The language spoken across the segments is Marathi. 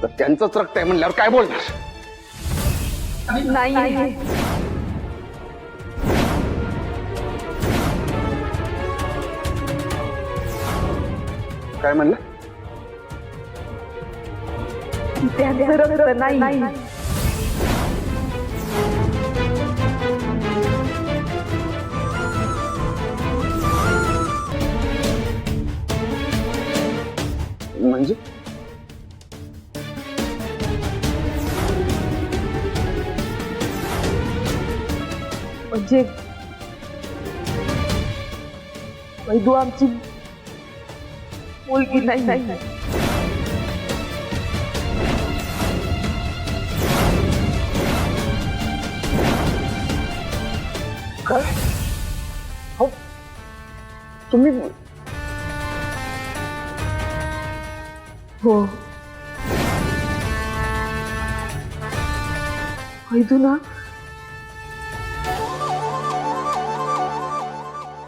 आता त्यांचंच रक्त आहे म्हणल्यावर काय बोलणार? नाही काय म्हणलं? त्यांचं रक्त नाही. म्हणजे म्हणजे वैदू आमची मुलगी नाही. काय? हो तुम्ही हो वैदू ना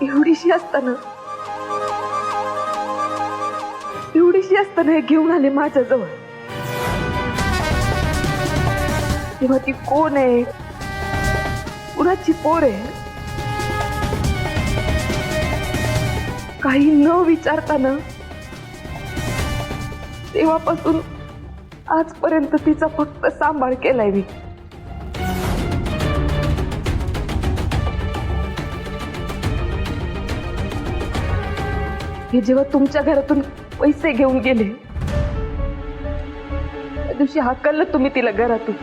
एवढीशी असताना हे घेऊन आले माझ्याजवळ. तेव्हा ती कोण आहे, कुणाची पोर आहे, काही न विचारताना तेव्हापासून आजपर्यंत तिचा फक्त सांभाळ केलाय मी. हे जेव्हा तुमच्या घरातून पैसे घेऊन गेले त्या दिवशी हाकललं तुम्ही तिला घरातून.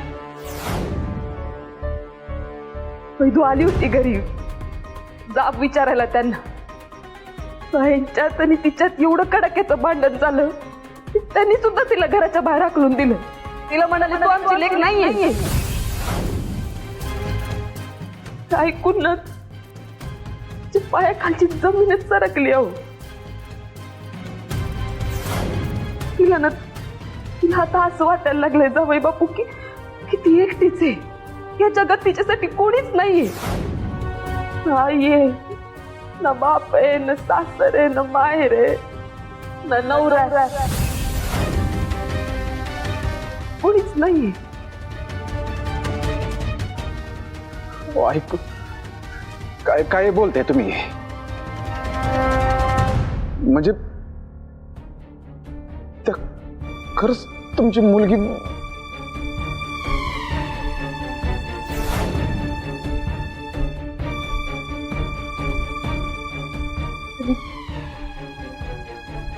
वैदू आली होती घरी जाब विचारायला त्यांना. यांच्यात आणि तिच्यात एवढं कडाक्याचं भांडण झालं की त्यांनी सुद्धा तिला घराच्या बाहेर हाकलून दिलं. तिला म्हणाले तू आमची लेक नाहीये. ऐकून ना पायाखालची जमीनच सरकली. अहो तिला आता असं वाटायला लागलंय जावई बापू की ती एकटीच आहे. या जगात तिच्यासाठी कोणीच नाहीये. नाहीये ना बाप आहे, न सासर आहे, न माहेर आहे, न नवरा, कोणीच नाहीये. ऐकू काय काय बोलताय तुम्ही? म्हणजे खरंच तुमची मुलगी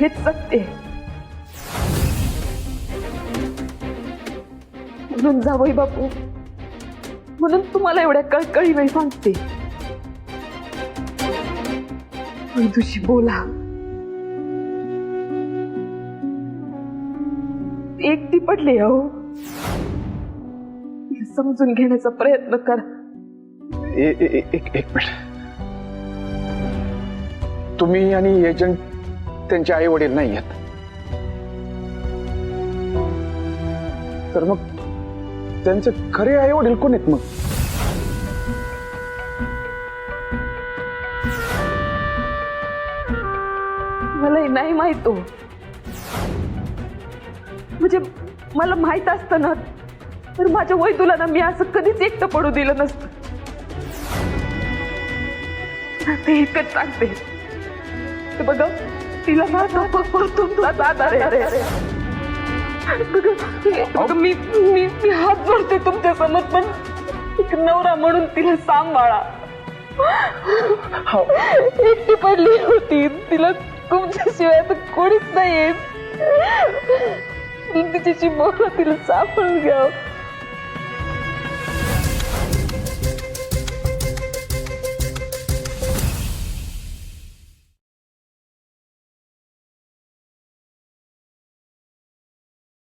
हेच सत्य. म्हणून जावई बापू, म्हणून तुम्हाला एवढ्या कळकळीने सांगते, वैदूशी बोला. एकटी पडली अहो, समजून घेण्याचा प्रयत्न करा. एक मिनिट. तुम्ही आणि एजंट त्यांचे आई वडील नाही आहेत तर मग त्यांचे खरे आई वडील कोण आहेत? मग मलाही नाही माहित हो. म्हणजे मला माहित असतं ना तर माझ्या वैदूला ना मी असं कधीच एकटं पडू दिलं नसतं. ते एकच सांगते, ते बघा तिला ना तुमचाच आधार आहे. मी हात जोडते तुमच्या समोर, पण एक नवरा म्हणून तिला सांभाळा. एकटी पडली होती, तिला तुमच्याशिवाय तर कोणीच नाहीये. तिच्याशी बोला, तिला सांभाळून घ्या.